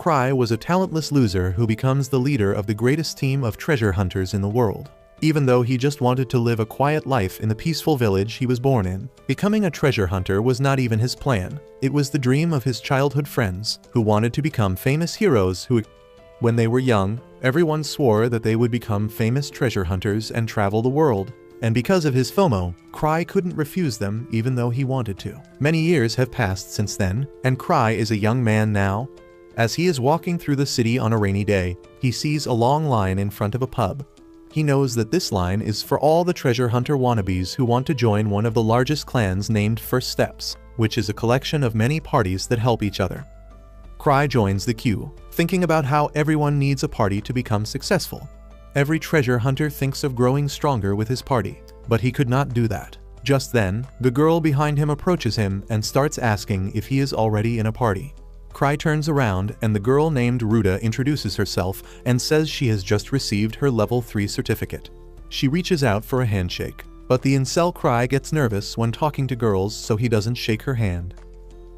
Cry was a talentless loser who becomes the leader of the greatest team of treasure hunters in the world. Even though he just wanted to live a quiet life in the peaceful village he was born in, becoming a treasure hunter was not even his plan. It was the dream of his childhood friends, who wanted to become famous heroes who, when they were young, everyone swore that they would become famous treasure hunters and travel the world. And because of his FOMO, Cry couldn't refuse them even though he wanted to. Many years have passed since then, and Cry is a young man now. As he is walking through the city on a rainy day, he sees a long line in front of a pub. He knows that this line is for all the treasure hunter wannabes who want to join one of the largest clans named First Steps, which is a collection of many parties that help each other. Cry joins the queue, thinking about how everyone needs a party to become successful. Every treasure hunter thinks of growing stronger with his party, but he could not do that. Just then, the girl behind him approaches him and starts asking if he is already in a party. Cry turns around and the girl named Ruta introduces herself and says she has just received her level 3 certificate. She reaches out for a handshake, but the incel Cry gets nervous when talking to girls, so he doesn't shake her hand.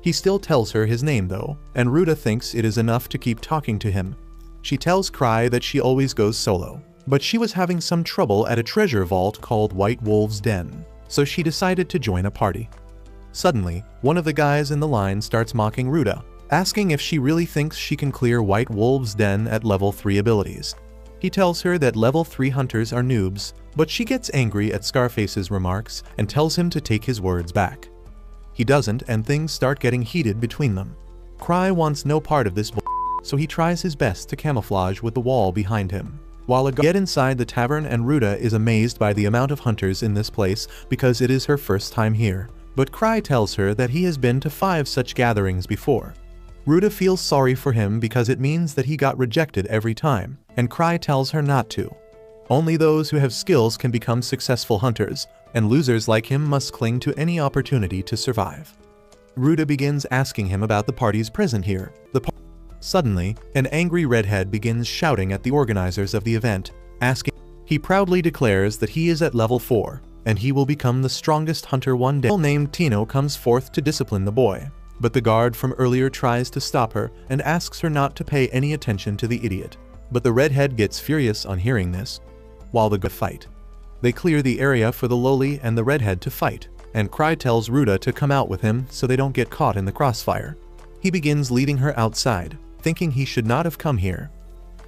He still tells her his name though, and Ruta thinks it is enough to keep talking to him. She tells Cry that she always goes solo, but she was having some trouble at a treasure vault called White Wolf's Den, so she decided to join a party. Suddenly, one of the guys in the line starts mocking Ruta, asking if she really thinks she can clear White Wolf's Den at level 3 abilities. He tells her that level 3 hunters are noobs, but she gets angry at Scarface's remarks and tells him to take his words back. He doesn't, and things start getting heated between them. Cry wants no part of this so he tries his best to camouflage with the wall behind him. While get inside the tavern, and Ruta is amazed by the amount of hunters in this place because it is her first time here, but Cry tells her that he has been to 5 such gatherings before. Ruta feels sorry for him because it means that he got rejected every time, and Cry tells her not to. Only those who have skills can become successful hunters, and losers like him must cling to any opportunity to survive. Ruta begins asking him about the parties present here. Suddenly, an angry redhead begins shouting at the organizers of the event, asking. He proudly declares that he is at level 4, and he will become the strongest hunter one day. A girl named Tino comes forth to discipline the boy, but the guard from earlier tries to stop her and asks her not to pay any attention to the idiot. But the redhead gets furious on hearing this. While the fight, they clear the area for the lowly and the redhead to fight, and Cry tells Ruta to come out with him so they don't get caught in the crossfire. He begins leading her outside, thinking he should not have come here.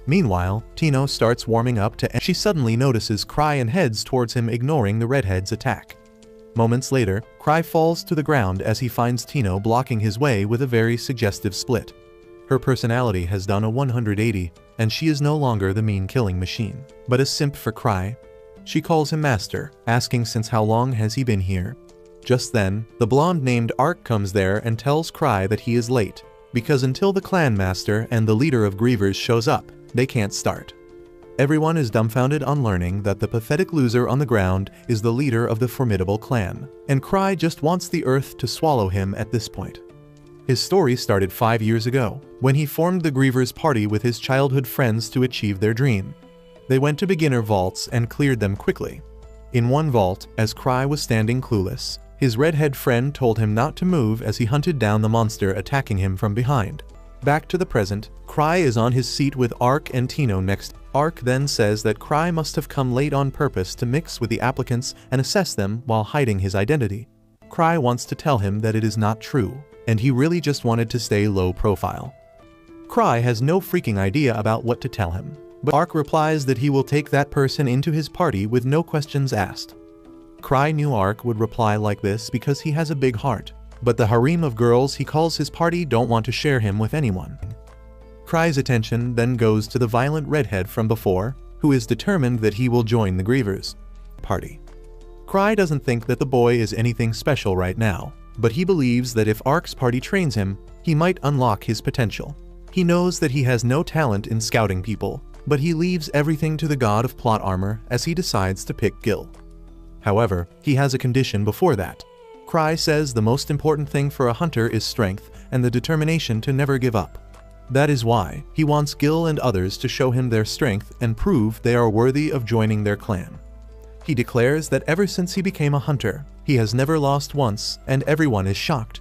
Meanwhile, Tino starts warming up and she suddenly notices Cry and heads towards him, ignoring the redhead's attack. Moments later, Cry falls to the ground as he finds Tino blocking his way with a very suggestive split. Her personality has done a 180, and she is no longer the mean killing machine, but a simp for Cry. She calls him master, asking since how long has he been here. Just then, the blonde named Ark comes there and tells Cry that he is late, because until the clan master and the leader of grievers shows up, they can't start. Everyone is dumbfounded on learning that the pathetic loser on the ground is the leader of the formidable clan, and Cry just wants the earth to swallow him at this point. His story started 5 years ago, when he formed the Grievers Party with his childhood friends to achieve their dream. They went to beginner vaults and cleared them quickly. In one vault, as Cry was standing clueless, his redhead friend told him not to move as he hunted down the monster attacking him from behind. Back to the present, Cry is on his seat with Ark and Tino next. Ark then says that Cry must have come late on purpose to mix with the applicants and assess them while hiding his identity. Cry wants to tell him that it is not true, and he really just wanted to stay low profile. Cry has no freaking idea about what to tell him, but Ark replies that he will take that person into his party with no questions asked. Cry knew Ark would reply like this because he has a big heart, but the harem of girls he calls his party don't want to share him with anyone. Cry's attention then goes to the violent redhead from before, who is determined that he will join the Grievers Party. Cry doesn't think that the boy is anything special right now, but he believes that if Ark's party trains him, he might unlock his potential. He knows that he has no talent in scouting people, but he leaves everything to the god of plot armor as he decides to pick Gil. However, he has a condition before that. Cry says the most important thing for a hunter is strength and the determination to never give up. That is why he wants Gil and others to show him their strength and prove they are worthy of joining their clan. He declares that ever since he became a hunter, he has never lost once, and everyone is shocked.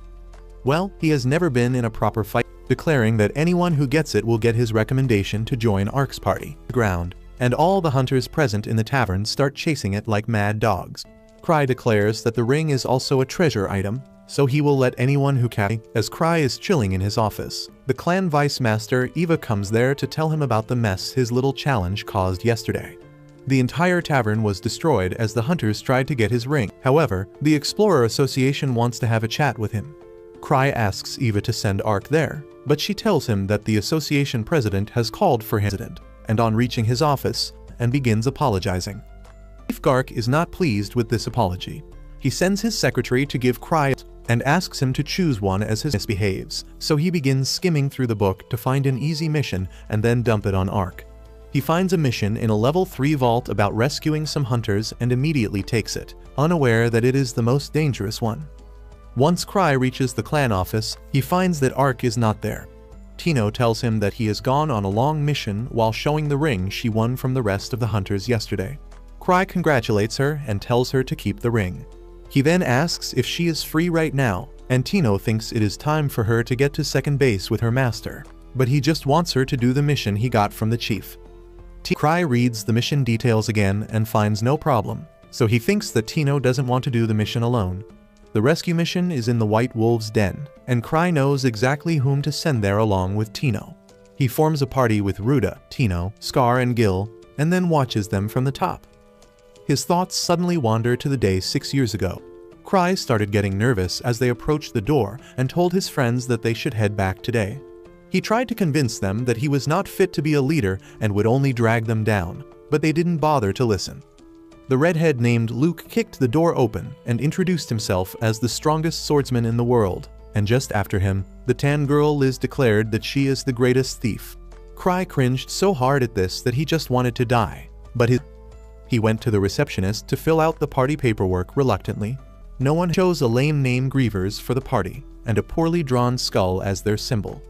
Well, he has never been in a proper fight. declaring that anyone who gets it will get his recommendation to join Ark's party. Ground, and all the hunters present in the tavern start chasing it like mad dogs. Cry declares that the ring is also a treasure item, so he will let anyone who can. As Cry is chilling in his office, the clan vice master Eva comes there to tell him about the mess his little challenge caused yesterday. The entire tavern was destroyed as the hunters tried to get his ring. However, the Explorer Association wants to have a chat with him. Cry asks Eva to send Ark there, but she tells him that the association president has called for him, and on reaching his office, and begins apologizing. Chief Gark is not pleased with this apology. He sends his secretary to give Cry and asks him to choose one as his misbehaves, so he begins skimming through the book to find an easy mission and then dump it on Ark. He finds a mission in a level 3 vault about rescuing some hunters and immediately takes it, unaware that it is the most dangerous one. Once Cry reaches the clan office, he finds that Ark is not there. Tino tells him that he has gone on a long mission while showing the ring she won from the rest of the hunters yesterday. Cry congratulates her and tells her to keep the ring. He then asks if she is free right now, and Tino thinks it is time for her to get to second base with her master, but he just wants her to do the mission he got from the chief. Cry reads the mission details again and finds no problem, so he thinks that Tino doesn't want to do the mission alone. The rescue mission is in the White Wolf's den, and Cry knows exactly whom to send there along with Tino. He forms a party with Ruda, Tino, Scar and Gil, and then watches them from the top. His thoughts suddenly wander to the day 6 years ago. Cry started getting nervous as they approached the door and told his friends that they should head back today. He tried to convince them that he was not fit to be a leader and would only drag them down, but they didn't bother to listen. The redhead named Luke kicked the door open and introduced himself as the strongest swordsman in the world, and just after him, the tan girl Liz declared that she is the greatest thief. Cry cringed so hard at this that he just wanted to die, but he went to the receptionist to fill out the party paperwork reluctantly. No one chose a lame name Grievers for the party, and a poorly drawn skull as their symbol.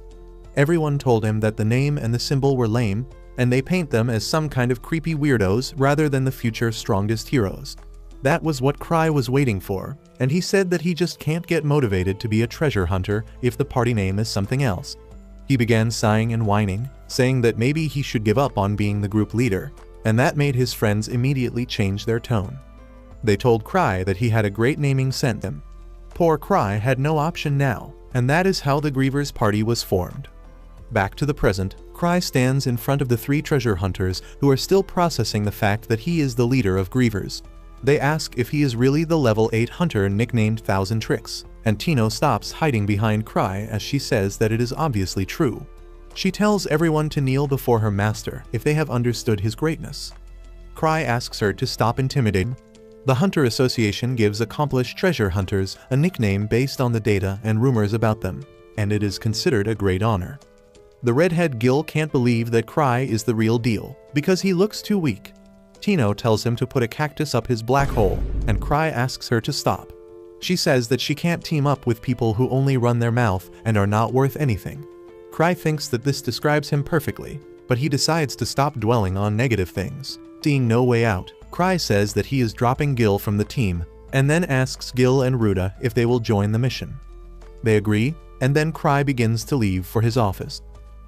Everyone told him that the name and the symbol were lame, and they paint them as some kind of creepy weirdos rather than the future strongest heroes. That was what Cry was waiting for, and he said that he just can't get motivated to be a treasure hunter if the party name is something else. He began sighing and whining, saying that maybe he should give up on being the group leader, and that made his friends immediately change their tone. They told Cry that he had a great naming sent them. Poor Cry had no option now, and that is how the Grievers party was formed. Back to the present, Cry stands in front of the 3 treasure hunters who are still processing the fact that he is the leader of Grievers. They ask if he is really the level 8 hunter nicknamed Thousand Tricks, and Tino stops hiding behind Cry as she says that it is obviously true. She tells everyone to kneel before her master if they have understood his greatness. Cry asks her to stop intimidating. The Hunter Association gives accomplished treasure hunters a nickname based on the data and rumors about them, and it is considered a great honor. The redhead Gil can't believe that Cry is the real deal, because he looks too weak. Tino tells him to put a cactus up his black hole, and Cry asks her to stop. She says that she can't team up with people who only run their mouth and are not worth anything. Cry thinks that this describes him perfectly, but he decides to stop dwelling on negative things. Seeing no way out, Cry says that he is dropping Gil from the team, and then asks Gil and Ruda if they will join the mission. They agree, and then Cry begins to leave for his office.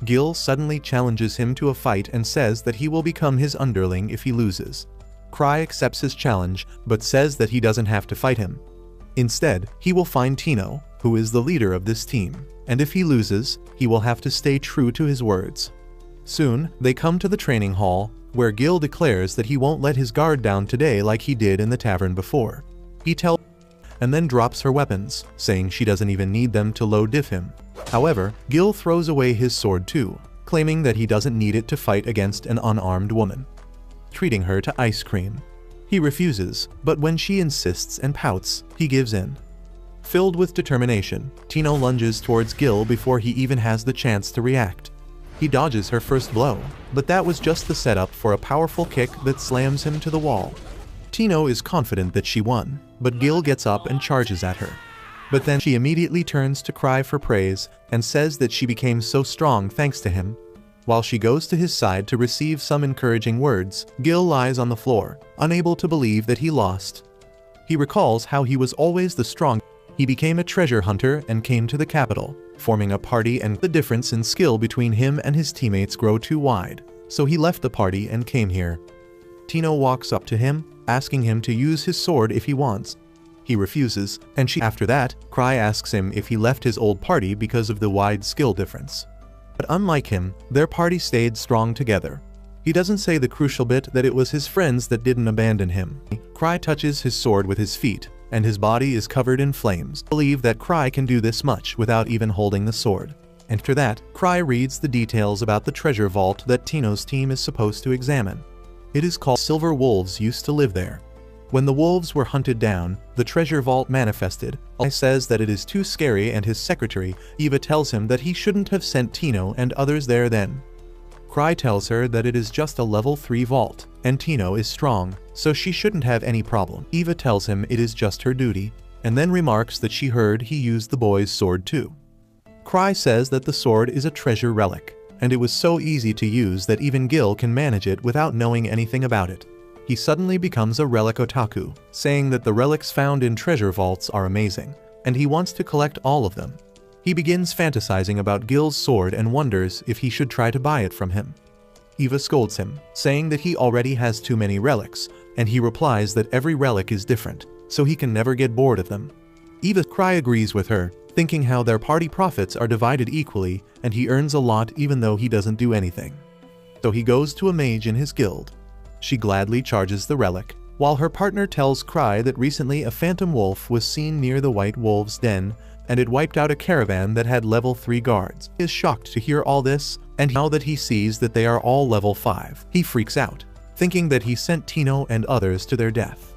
Gil suddenly challenges him to a fight and says that he will become his underling if he loses. Cry accepts his challenge, but says that he doesn't have to fight him. Instead, he will find Tino, who is the leader of this team, and if he loses, he will have to stay true to his words. Soon, they come to the training hall, where Gil declares that he won't let his guard down today like he did in the tavern before. He tells and then drops her weapons, saying she doesn't even need them to low diff him. However, Gil throws away his sword too, claiming that he doesn't need it to fight against an unarmed woman, treating her to ice cream. He refuses, but when she insists and pouts, he gives in. Filled with determination, Tino lunges towards Gil before he even has the chance to react. He dodges her first blow, but that was just the setup for a powerful kick that slams him to the wall. Tino is confident that she won, but Gil gets up and charges at her. But then she immediately turns to Cry for praise and says that she became so strong thanks to him. While she goes to his side to receive some encouraging words, Gil lies on the floor, unable to believe that he lost. He recalls how he was always the strong. He became a treasure hunter and came to the capital, forming a party, and the difference in skill between him and his teammates grow too wide. So he left the party and came here. Tino walks up to him, asking him to use his sword if he wants. He refuses, and after that, Cry asks him if he left his old party because of the wide skill difference. But unlike him, their party stayed strong together. He doesn't say the crucial bit that it was his friends that didn't abandon him. Cry touches his sword with his feet, and his body is covered in flames. I believe that Cry can do this much without even holding the sword. After that, Cry reads the details about the treasure vault that Tino's team is supposed to examine. It is called Silver Wolves used to live there. When the wolves were hunted down, the treasure vault manifested. He says that it is too scary, and his secretary, Eva, tells him that he shouldn't have sent Tino and others there then. Cry tells her that it is just a level 3 vault, and Tino is strong, so she shouldn't have any problem. Eva tells him it is just her duty, and then remarks that she heard he used the boy's sword too. Cry says that the sword is a treasure relic, and it was so easy to use that even Gil can manage it without knowing anything about it. He suddenly becomes a relic otaku, saying that the relics found in treasure vaults are amazing, and he wants to collect all of them. He begins fantasizing about Gil's sword and wonders if he should try to buy it from him. Eva scolds him, saying that he already has too many relics, and he replies that every relic is different, so he can never get bored of them. Cry agrees with her, thinking how their party profits are divided equally, and he earns a lot even though he doesn't do anything. So he goes to a mage in his guild. She gladly charges the relic, while her partner tells Cry that recently a phantom wolf was seen near the White Wolf's den, and it wiped out a caravan that had level 3 guards. He is shocked to hear all this, and now that he sees that they are all level 5, he freaks out, thinking that he sent Tino and others to their death.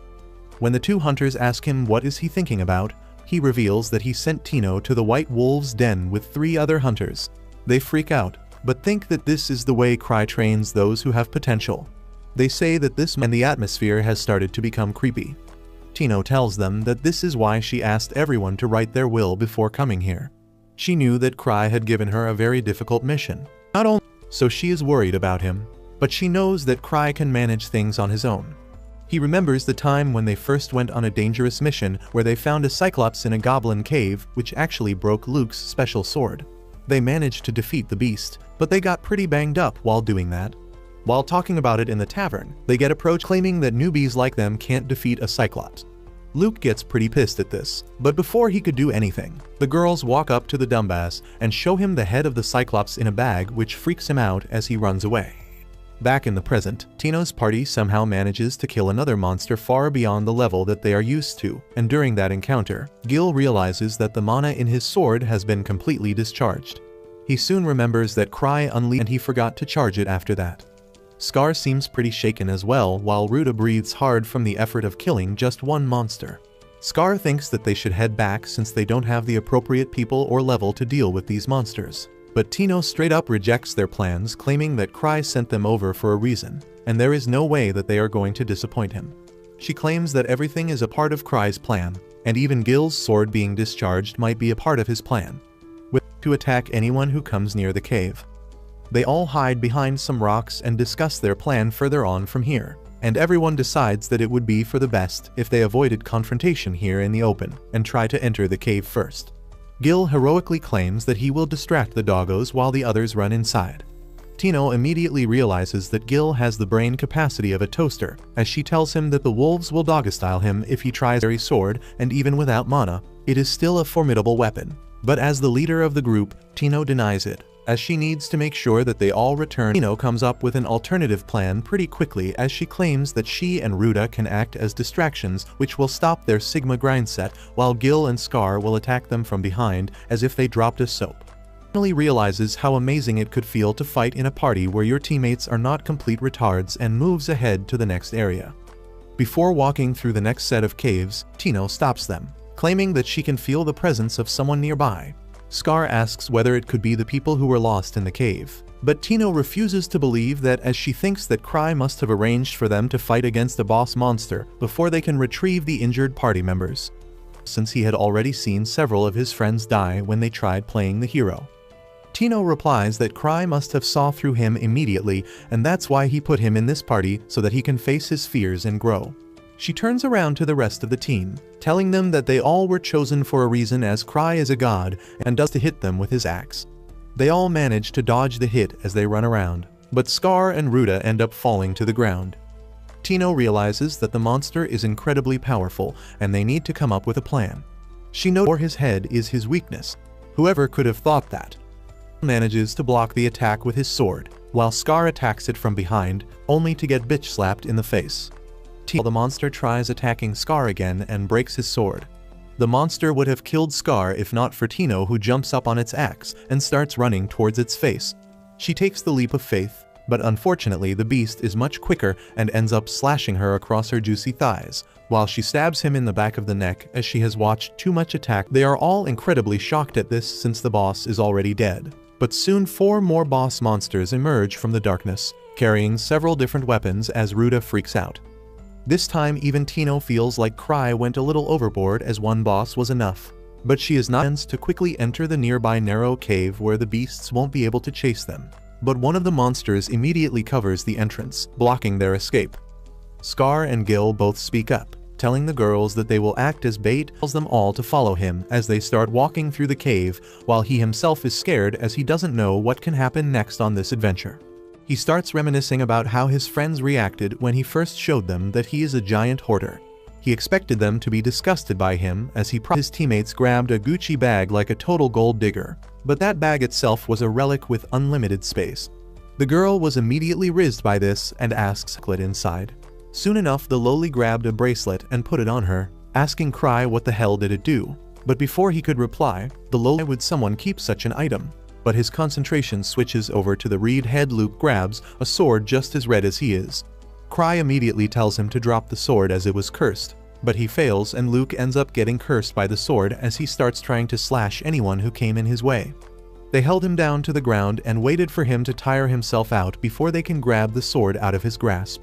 When the two hunters ask him what is he thinking about, he reveals that he sent Tino to the White Wolf's den with 3 other hunters. They freak out, but think that this is the way Cry trains those who have potential. They say that the atmosphere has started to become creepy. Tino tells them that this is why she asked everyone to write their will before coming here. She knew that Cry had given her a very difficult mission. Not only so she is worried about him, but she knows that Cry can manage things on his own. He remembers the time when they first went on a dangerous mission where they found a cyclops in a goblin cave, which actually broke Luke's special sword. They managed to defeat the beast, but they got pretty banged up while doing that. While talking about it in the tavern, they get approached claiming that newbies like them can't defeat a cyclops. Luke gets pretty pissed at this, but before he could do anything, the girls walk up to the dumbass and show him the head of the cyclops in a bag, which freaks him out as he runs away. Back in the present, Tino's party somehow manages to kill another monster far beyond the level that they are used to, and during that encounter, Gil realizes that the mana in his sword has been completely discharged. He soon remembers that Cry unleashed and he forgot to charge it after that. Scar seems pretty shaken as well, while Ruta breathes hard from the effort of killing just one monster. Scar thinks that they should head back since they don't have the appropriate people or level to deal with these monsters. But Tino straight up rejects their plans, claiming that Cry sent them over for a reason, and there is no way that they are going to disappoint him. She claims that everything is a part of Cry's plan, and even Gil's sword being discharged might be a part of his plan, to attack anyone who comes near the cave. They all hide behind some rocks and discuss their plan further on from here, and everyone decides that it would be for the best if they avoided confrontation here in the open and try to enter the cave first. Gil heroically claims that he will distract the doggos while the others run inside. Tino immediately realizes that Gil has the brain capacity of a toaster, as she tells him that the wolves will doggo-style him if he tries their sword, and even without mana, it is still a formidable weapon. But as the leader of the group, Tino denies it, as she needs to make sure that they all return. Tino comes up with an alternative plan pretty quickly, as she claims that she and Ruta can act as distractions which will stop their Sigma grind set, while Gil and Scar will attack them from behind as if they dropped a soap. Finally realizes how amazing it could feel to fight in a party where your teammates are not complete retards and moves ahead to the next area. Before walking through the next set of caves, Tino stops them, claiming that she can feel the presence of someone nearby. Scar asks whether it could be the people who were lost in the cave, but Tino refuses to believe that, as she thinks that Cry must have arranged for them to fight against a boss monster before they can retrieve the injured party members, since he had already seen several of his friends die when they tried playing the hero. Tino replies that Cry must have saw through him immediately, and that's why he put him in this party so that he can face his fears and grow. She turns around to the rest of the team, telling them that they all were chosen for a reason, as Cry is a god and does to hit them with his axe. They all manage to dodge the hit as they run around, but Scar and Ruta end up falling to the ground. Tino realizes that the monster is incredibly powerful and they need to come up with a plan. She knows his head is his weakness. Whoever could have thought that? Manages to block the attack with his sword, while Scar attacks it from behind, only to get bitch slapped in the face. The monster tries attacking Scar again and breaks his sword. The monster would have killed Scar if not for Tino, who jumps up on its axe and starts running towards its face. She takes the leap of faith, but unfortunately the beast is much quicker and ends up slashing her across her juicy thighs, while she stabs him in the back of the neck as she has watched too much attack. They are all incredibly shocked at this since the boss is already dead. But soon 4 more boss monsters emerge from the darkness, carrying several different weapons as Ruta freaks out. This time even Tino feels like Cry went a little overboard, as one boss was enough. But she is not to quickly enter the nearby narrow cave where the beasts won't be able to chase them. But one of the monsters immediately covers the entrance, blocking their escape. Scar and Gil both speak up, telling the girls that they will act as bait, tells them all to follow him as they start walking through the cave, while he himself is scared as he doesn't know what can happen next on this adventure. He starts reminiscing about how his friends reacted when he first showed them that he is a giant hoarder. He expected them to be disgusted by him as his teammates grabbed a Gucci bag like a total gold digger, but that bag itself was a relic with unlimited space. The girl was immediately rizzed by this and asks what inside. Soon enough the lowly grabbed a bracelet and put it on her, asking Cry what the hell did it do. But before he could reply, the lowly, would someone keep such an item? But his concentration switches over to the reed head. Luke grabs a sword just as red as he is. Cry immediately tells him to drop the sword as it was cursed, but he fails and Luke ends up getting cursed by the sword as he starts trying to slash anyone who came in his way. They held him down to the ground and waited for him to tire himself out before they can grab the sword out of his grasp.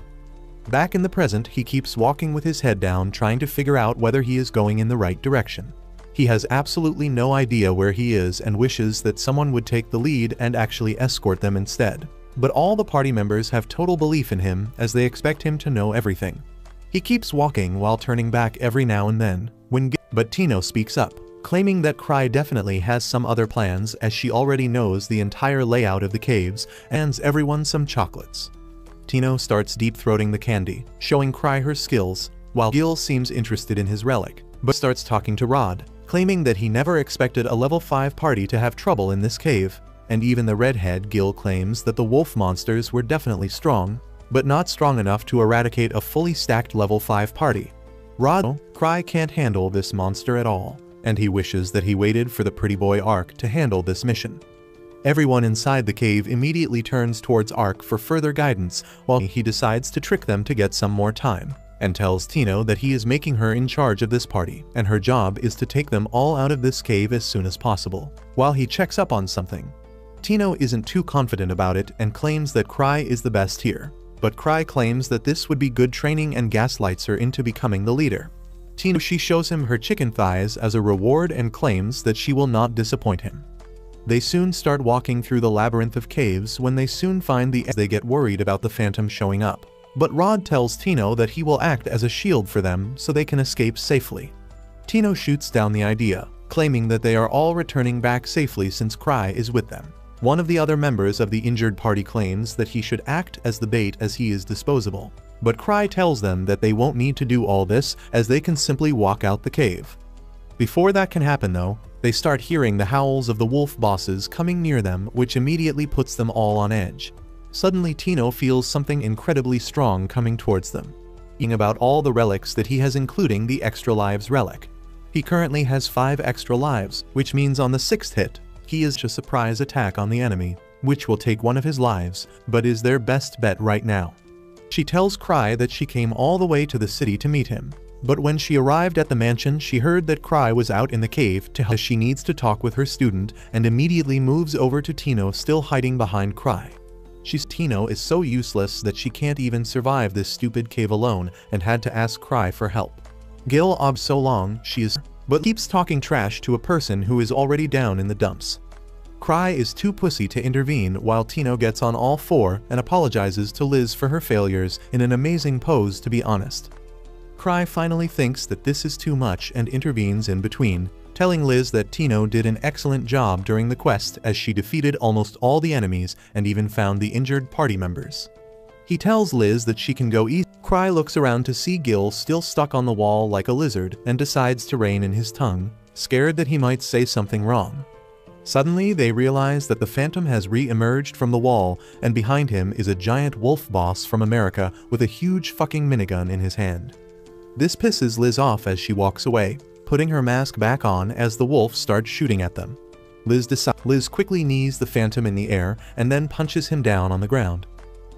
Back in the present, he keeps walking with his head down, trying to figure out whether he is going in the right direction. He has absolutely no idea where he is and wishes that someone would take the lead and actually escort them instead. But all the party members have total belief in him as they expect him to know everything. He keeps walking while turning back every now and then, but Tino speaks up, claiming that Cry definitely has some other plans as she already knows the entire layout of the caves and hands everyone some chocolates. Tino starts deep-throating the candy, showing Cry her skills, while Gil seems interested in his relic, but starts talking to Rod, claiming that he never expected a level 5 party to have trouble in this cave, and even the redhead Gil claims that the wolf monsters were definitely strong, but not strong enough to eradicate a fully stacked level 5 party. Rod, Cry can't handle this monster at all, and he wishes that he waited for the pretty boy Ark to handle this mission. Everyone inside the cave immediately turns towards Ark for further guidance, while he decides to trick them to get some more time, and tells Tino that he is making her in charge of this party, and her job is to take them all out of this cave as soon as possible, while he checks up on something. Tino isn't too confident about it and claims that Cry is the best here, but Cry claims that this would be good training and gaslights her into becoming the leader. She shows him her chicken thighs as a reward and claims that she will not disappoint him. They soon start walking through the labyrinth of caves when they soon find they get worried about the phantom showing up. But Rod tells Tino that he will act as a shield for them so they can escape safely. Tino shoots down the idea, claiming that they are all returning back safely since Cry is with them. One of the other members of the injured party claims that he should act as the bait as he is disposable. But Cry tells them that they won't need to do all this as they can simply walk out the cave. Before that can happen though, they start hearing the howls of the wolf bosses coming near them, which immediately puts them all on edge. Suddenly Tino feels something incredibly strong coming towards them. Thinking about all the relics that he has, including the extra lives relic. He currently has 5 extra lives, which means on the 6th hit, he is a surprise attack on the enemy, which will take one of his lives, but is their best bet right now. She tells Cry that she came all the way to the city to meet him, but when she arrived at the mansion she heard that Cry was out in the cave to help. She needs to talk with her student and immediately moves over to Tino, still hiding behind Cry. Tino is so useless that she can't even survive this stupid cave alone and had to ask Cry for help. Gil obs so long but keeps talking trash to a person who is already down in the dumps. Cry is too pussy to intervene while Tino gets on all 4 and apologizes to Liz for her failures in an amazing pose, to be honest. Cry finally thinks that this is too much and intervenes in between, telling Liz that Tino did an excellent job during the quest as she defeated almost all the enemies and even found the injured party members. He tells Liz that she can go east. Cry looks around to see Gil still stuck on the wall like a lizard and decides to rein in his tongue, scared that he might say something wrong. Suddenly, they realize that the Phantom has re-emerged from the wall, and behind him is a giant wolf boss from America with a huge fucking minigun in his hand. This pisses Liz off as she walks away, putting her mask back on as the wolf starts shooting at them. Liz quickly knees the Phantom in the air and then punches him down on the ground.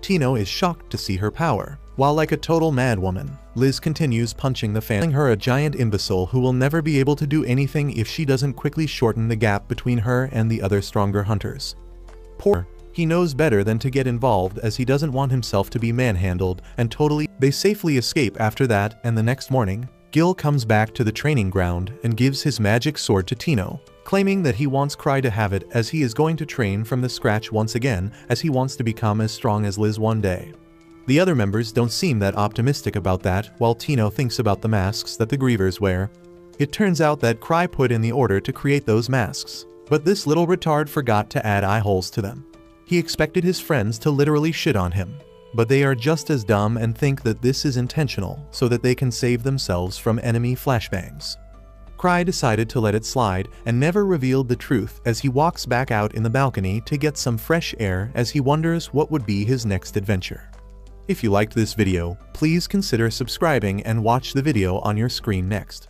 Tino is shocked to see her power. While like a total madwoman, Liz continues punching the Phantom, calling her a giant imbecile who will never be able to do anything if she doesn't quickly shorten the gap between her and the other stronger hunters. Poor. He knows better than to get involved as he doesn't want himself to be manhandled and they safely escape after that, and the next morning, Gil comes back to the training ground and gives his magic sword to Tino, claiming that he wants Cry to have it as he is going to train from the scratch once again as he wants to become as strong as Liz one day. The other members don't seem that optimistic about that, while Tino thinks about the masks that the grievers wear. It turns out that Cry put in the order to create those masks, but this little retard forgot to add eye holes to them. He expected his friends to literally shit on him, but they are just as dumb and think that this is intentional so that they can save themselves from enemy flashbangs. Cry decided to let it slide and never revealed the truth as he walks back out in the balcony to get some fresh air as he wonders what would be his next adventure. If you liked this video, please consider subscribing and watch the video on your screen next.